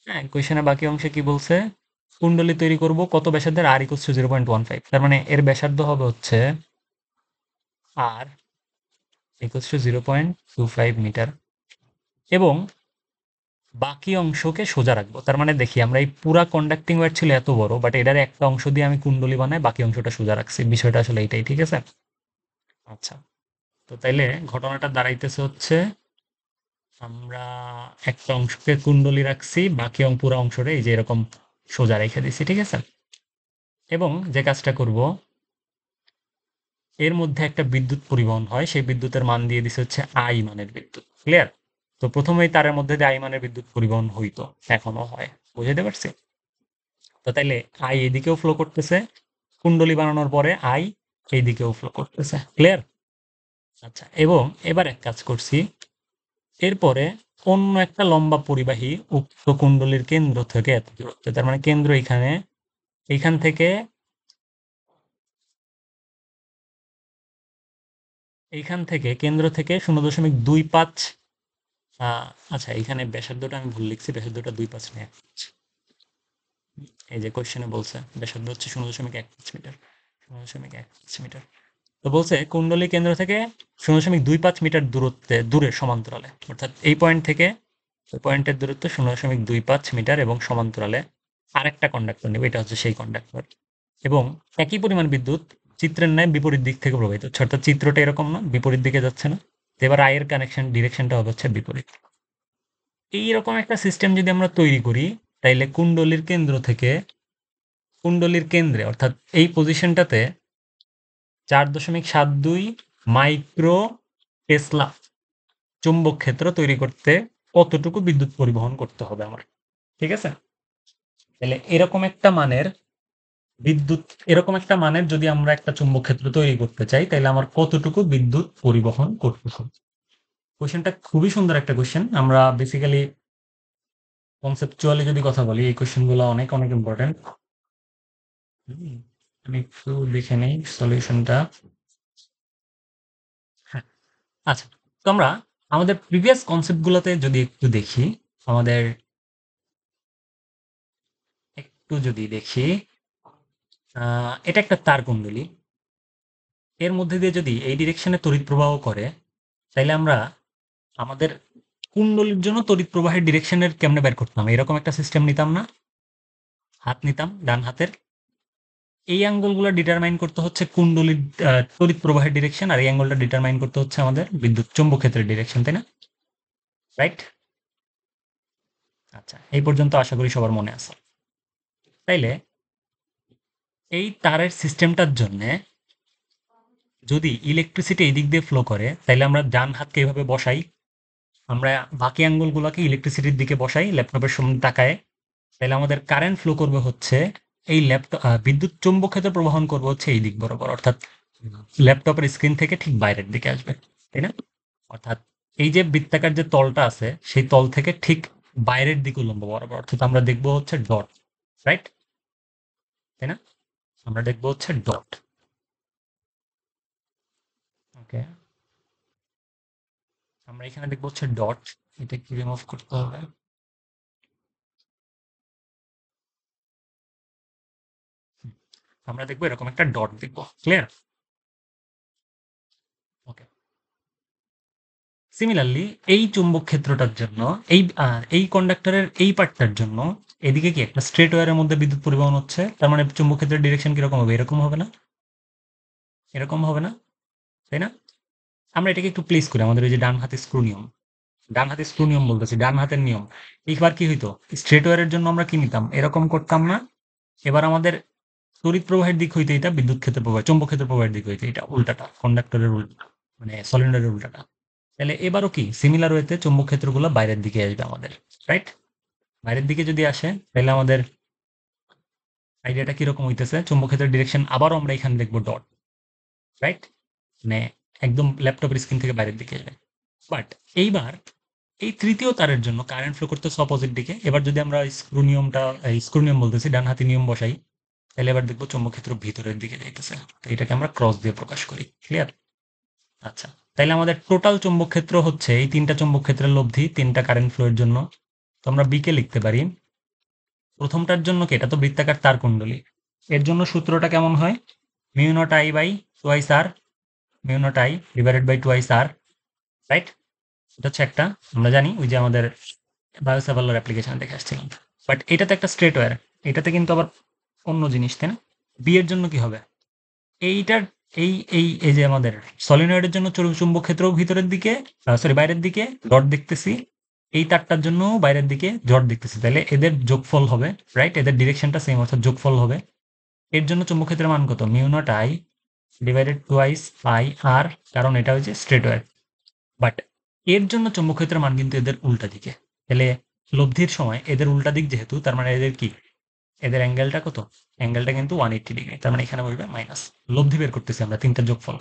S1: হ্যাঁ কোয়েশ্চেনের বাকি অংশে কি বলছে, কুণ্ডলী তৈরি করব কত ব্যাসার্ধের, আর ইকুয়ালস টু 0.15, তার মানে এর ব্যাসার্ধ হবে হচ্ছে আর ইকুয়ালস টু 0.25 মিটার, এবং বাকি অংশকে সোজা রাখবো। তার মানে দেখি আমরা এই পুরা কন্ডাক্টিং ওয়্যার ছিল এত বড়, বাট এটার একটা অংশ দিয়ে আমি কুণ্ডলী বানাই, বাকি অংশটা সোজা রাখছি। বিষয়টা আসলে এইটাই, ঠিক আছে? আচ্ছা, তো তাইলে ঘটনাটা দাঁড়াইতেছে হচ্ছে আমরা একটা অংশকে কুণ্ডলী রাখছি, বাকি পুরো অংশটা এই যে এরকম সোজা রেখে দিছি, ঠিক আছে? এবং যে কাজটা করব, এর মধ্যে একটা বিদ্যুৎ পরিবহন হয়, সেই বিদ্যুতের মান দিয়ে দিছে হচ্ছে আই মানের বিদ্যুৎ। ক্লিয়ার? তো প্রথমেই তারের মধ্যে দিয়ে আই মানের বিদ্যুৎ পরিবহন হইতো, এখনো হয়। বুঝাতে পারছি? তো তাইলে আই এদিকেও ফ্লো করতেছে, কুণ্ডলী বানানোর পরে আই এইদিকেও ফ্লো করতেছে। ক্লিয়ার? আচ্ছা, এবং এবার এক কাজ করছি, এরপরে অন্য একটা লম্বা পরিবাহী উক্ত কুণ্ডলীর কেন্দ্র থেকে এত দূরত্বে, তার মানে কেন্দ্র এখানে, এইখান থেকে কেন্দ্র থেকে 0.25, আচ্ছা এখানে ব্যাসার্ধটা আমি ভুল লিখছি, ব্যাসার্ধটা 2.5 না 1.5। এই যে কোশ্চেনে বলছে ব্যাসার্ধ হচ্ছে 0.15 মিটার, 0.15 মিটার। তো বলছে কুণ্ডলী কেন্দ্র থেকে 0.25 মিটার দূরে সমান্তরালে, অর্থাৎ এই পয়েন্ট থেকে ওই পয়েন্টের দূরত্ব 0.25 মিটার, এবং সমান্তরালে আরেকটা কন্ডাক্টর নেবে, এটা হচ্ছে সেই কন্ডাক্টর, এবং একই পরিমাণ বিদ্যুৎ চিত্রের ন্যায় বিপরীত দিক থেকে প্রবাহিত হচ্ছে, অর্থাৎ চিত্রটা এরকম না, বিপরীত দিকে যাচ্ছে না। তো এবার আয়ের কানেকশন ডিরেকশনটা হবে হচ্ছে বিপরীত। এইরকম একটা সিস্টেম যদি আমরা তৈরি করি, তাইলে কুণ্ডলীর কেন্দ্রে অর্থাৎ এই পজিশনটাতে 4.72 মাইক্রো টেসলা চুম্বক ক্ষেত্র তৈরি করতে কতটুকু বিদ্যুৎ পরিবহন করতে হবে আমার? ঠিক আছে, তাহলে এরকম একটা মানের যদি আমরা একটা চুম্বক ক্ষেত্র তৈরি করতে চাই, তাহলে আমার কতটুকু বিদ্যুৎ পরিবহন করতে হবে? কোশ্চেনটা খুবই সুন্দর একটা কোশ্চেন। আমরা বেসিক্যালি কনসেপচুয়ালি যদি কথা বলি, এই কোশ্চেন গুলো অনেক অনেক ইম্পর্টেন্ট। আমি একটু দেখে নেই সলিউশনটা। হ্যাঁ, আচ্ছা, তো আমরা আমাদের প্রিভিয়াস কনসেপ্ট গুলোতে যদি আমাদের একটু যদি দেখি, এটা একটা তার কুণ্ডলী, এর মধ্যে দিয়ে যদি এই ডিরেকশনে তড়িৎ প্রবাহ করে, তাইলে আমরা আমাদের কুণ্ডলীর জন্য তড়িৎ প্রবাহের ডিরেকশনের কেমনে বের করতাম? এরকম একটা সিস্টেম নিতাম না, হাত নিতাম ডান হাতের, এই অ্যাঙ্গেলগুলো ডিটারমাইন করতে হচ্ছে কুণ্ডলীর তড়িৎ প্রবাহের ডিরেকশন, আর এই অ্যাঙ্গেলটা ডিটারমাইন করতে হচ্ছে আমাদের বিদ্যুৎ চৌম্বক ক্ষেত্রের ডিরেকশন, তাই না? রাইট? আচ্ছা, এই পর্যন্ত আশা করি সবার মনে আছে। তাইলে এই তারের সিস্টেমটার জন্য যদি ইলেকট্রিসিটি এই দিক দিয়ে ফ্লো করে, তাইলে আমরা ডান হাতকে এইভাবে বসাই, আমরা বাকি আঙ্গুলগুলোকে ইলেকট্রিসিটির দিকে বসাই ল্যাপটপের সামনে তাকায়, তাহলে আমাদের কারেন্ট ফ্লো করবে হচ্ছে এই বিদ্যুৎ চৌম্বক ক্ষেত্র প্রবাহন করবে হচ্ছে এই দিক বরাবর, অর্থাৎ ল্যাপটপের স্ক্রিন থেকে ঠিক বাইরের দিকে আসবে, তাই না? অর্থাৎ এই যে বৃত্তাকার যে তলটা আছে, সেই তল থেকে ঠিক বাইরের দিকে উল্লম্ব বরাবর, অর্থাৎ আমরা দেখবো হচ্ছে ডট। রাইট? তাই না? আমরা দেখবো হচ্ছে ডট। ওকে, আমরা এখানে দেখবো হচ্ছে ডট। এটা কি রিমুভ করতে হবে? আমরা দেখবো এরকম একটা ডট দেখবো। ক্লিয়ার? ওকে, সিমিলারলি এই চুম্বক ক্ষেত্রটার জন্য, এই কন্ডাক্টরের এই পার্টটার জন্য, এদিকে কি একটা স্ট্রেট ওয়্যারের মধ্যে বিদ্যুৎ পরিবহন হচ্ছে, তার মানে চুম্বক ক্ষেত্রের ডিরেকশন কিরকম হবে? এরকম হবে না? এরকম হবে না? তাই না? আমরা এটাকে একটু প্লেস করি আমাদের ওই যে ডান হাতে স্ক্রু নিয়ম। ডান হাতে স্ক্রু নিয়ম বলতেছি, ডান হাতের নিয়ম। এইবার কি হইতো, স্ট্রেট ওয়্যারের জন্য আমরা কি নিতাম, এরকম করতাম না। এবার আমাদের তড়িৎ প্রবাহের দিক হইতে এটা, বিদ্যুৎ ক্ষেত্র প্রবাহ, চৌম্বক ক্ষেত্র প্রবাহের দিক হইতে এটা, উল্টাটা, কন্ডাক্টরের উল্টা, মানে সলিনয়েডের উল্টাটা। তাহলে এবারও কি সিমিলার ওয়েতে চৌম্বক ক্ষেত্রগুলো বাইরের দিকে আসবে আমাদের, রাইট? বাইরের দিকে যদি আসে তাহলে আমাদের আইডিয়াটা কিরকম হইতেছে, চৌম্বক ক্ষেত্রের ডিরেকশন আবারও আমরা এখানে দেখবো ডট, রাইট? মানে একদম ল্যাপটপের স্ক্রিন থেকে বাইরের দিকে আসবে। বাট এইবার এই তৃতীয় তারের জন্য কারেন্ট ফ্লো করতেছে অপোজিট দিকে। এবার যদি আমরা স্ক্রু নিয়মটা, স্ক্রু নিয়ম বলতেছি, ডান হাতি নিয়ম বসাই, তাহলে এবার দেখবো চৌম্বক ক্ষেত্র ভিতরের দিকে যাইতেছে। তো এটাকে আমরা ক্রস দিয়ে প্রকাশ করি। ক্লিয়ার? আচ্ছা, তাইলে আমাদের টোটাল চৌম্বক ক্ষেত্র হচ্ছে এই তিনটা চৌম্বক ক্ষেত্রের লব্ধি তিনটা কারেন্ট ফ্লো এর জন্য। তো আমরা বিকে লিখতে পারি, প্রথমটার জন্য কি, এটা তো বৃত্তাকার তার কুণ্ডলী, এর জন্য সূত্রটা কেমন হয়, mu naught I by twice R, mu naught I divided by twice R, right? এটা হচ্ছে একটা, আমরা জানি ওই যে আমাদের বায়োসাভাল্লার অ্যাপ্লিকেশন দেখে আসছিলাম। বাট এটাতে একটা স্ট্রেট ওয়্যার, এটাতে কিন্তু আবার অন্য জিনিস, তাই না? বি এর জন্য কি হবে, এইটার এই এই এই যে আমাদের সলিনয়েডের জন্য চুম্বক ক্ষেত্র ভিতরের দিকে, সরি বাইরের দিকে ডট দেখতেছি, এই তারটার জন্য বাইরের দিকে ডট দেখতেছি, তাহলে এদের যোগফল হবে, রাইট? এদের ডিরেকশনটা সেম, অর্থাৎ যোগফল হবে। এর জন্য চুম্বক ক্ষেত্রের মান কত, mu naught I divided twice I R, কারণ এটা হচ্ছে স্ট্রেট ওয়্যার। বাট এর জন্য চুম্বক ক্ষেত্রের মান কিন্তু এদের উল্টা দিকে, তাহলে লব্ধির সময় এদের উল্টা দিক যেহেতু, তার মানে এদের কি, এদের অ্যাঙ্গেলটা কত, অ্যাঙ্গেলটা কিন্তু 180 ডিগ্রি, তার মানে এখানে বসবে মাইনাস। লব্ধি বের করতেছি আমরা তিনটা যোগফল।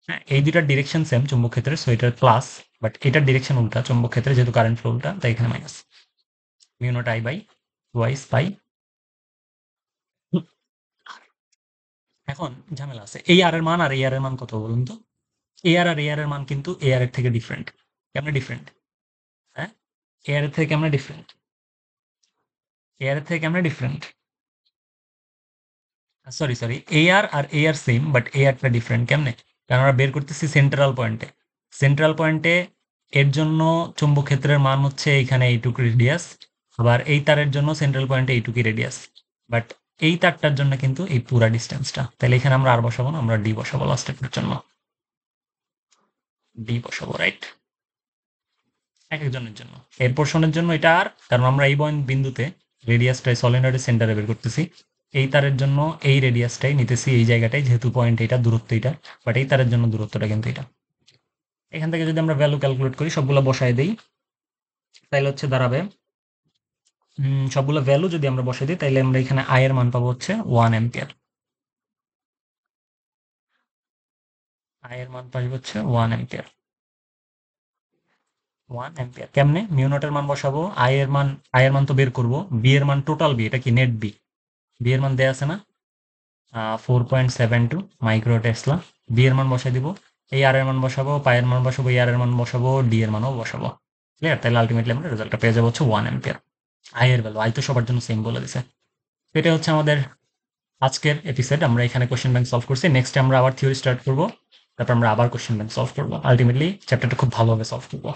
S1: হ্যাঁ, এই দুটার ডিরেকশন সেম চুম্বক ক্ষেত্রে, সো এটার প্লাস, বাট এটার ডিরেকশন উল্টা চুম্বক ক্ষেত্রে, যেহেতু কারেন্ট ফ্লো উল্টা, তাই এখানে minus. Mu naught I by twice pi. এখন ঝামেলা আছে, এই আর এর মান আর এই আর এর মান কত বলুন তো? এ আর এ এর মান কিন্তু এ এর থেকে ডিফারেন্ট। কেমনে ডিফারেন্ট? হ্যাঁ, এ এর থেকে কেমনে ডিফারেন্ট, এ এর থেকে কেমনে ডিফারেন্ট, সরি সরি, আর A R same, but A আরটা ডিফারেন্ট কেমনে? কারণ আমরা বের করতেছি সেন্ট্রাল পয়েন্টে, সেন্ট্রাল পয়েন্টে এর জন্য চুম্বক ক্ষেত্রের মান হচ্ছে এখানে এইটুকু রেডিয়াস, আবার এই তারের জন্য সেন্ট্রাল পয়েন্টে এইটুকু রেডিয়াস, বাট এই তারটার জন্য কিন্তু এই পুরা ডিস্টেন্সটা, তাহলে এখানে আমরা আর বসাবো না, আমরা ডি বসাবো লাস্ট স্টেপের জন্য, ডি বসাবো, রাইট? এক একজনের জন্য, এর পোর্শনের জন্য এটা আর, কারণ আমরা এই বিন্দুতে রেডিয়াসটাই সলিনয়েডের সেন্টারে বের করতেছি, এই তারের জন্য এই রেডিয়াসটাই নিতেছি এই জায়গাটাই, যেহেতু পয়েন্ট এটা, দূরত্ব এটা, বাট এই তারের জন্য দূরত্বটা কিন্তু এটা। এখান থেকে যদি আমরা ভ্যালু ক্যালকুলেট করি, সবগুলো বসায় দিই, তাহলে হচ্ছে দাঁড়াবে, সবগুলো ভ্যালু যদি আমরা বসাই দিই, তাহলে আমরা এখানে আই এর মান পাবো হচ্ছে 1 অ্যাম্পিয়ার, আই এর মান পাবো হচ্ছে 1 অ্যাম্পিয়ার। 1 অ্যাম্পিয়ার কেমনে, মিউ নটের মান বসাবো, আই এর মান তো বের করবো, বি এর মান টোটাল বি, এটা কি নেট বি, বি এর মান দেয়া আছে না, 4.72 মাইক্রো টেসলা, বি এর মান বসাই দিব, এই আর এর মান বসাবো, পাই এর মান বসাবো, এই আর এর মান বসাবো, ডি এর মানও বসাবো। ক্লিয়ার? তাহলে আলটিমেটলি আমরা রেজাল্টটা পেয়ে যাবো হচ্ছে 1 অ্যাম্পিয়ার। আই এর ভ্যালু, আই তো সবার জন্য সেম বলে দিছে। তো এটা হচ্ছে আমাদের আজকের এপিসোড, আমরা এখানে কোশ্চেন ব্যাংক সলভ করছি, নেক্সট আমরা আবার থিওরি স্টার্ট করবো, তারপর আমরা আবার কোশ্চেন ব্যাংক সলভ করবো, আলটিমেটলি চ্যাপ্টারটা খুব ভালোভাবে সলভ করবো।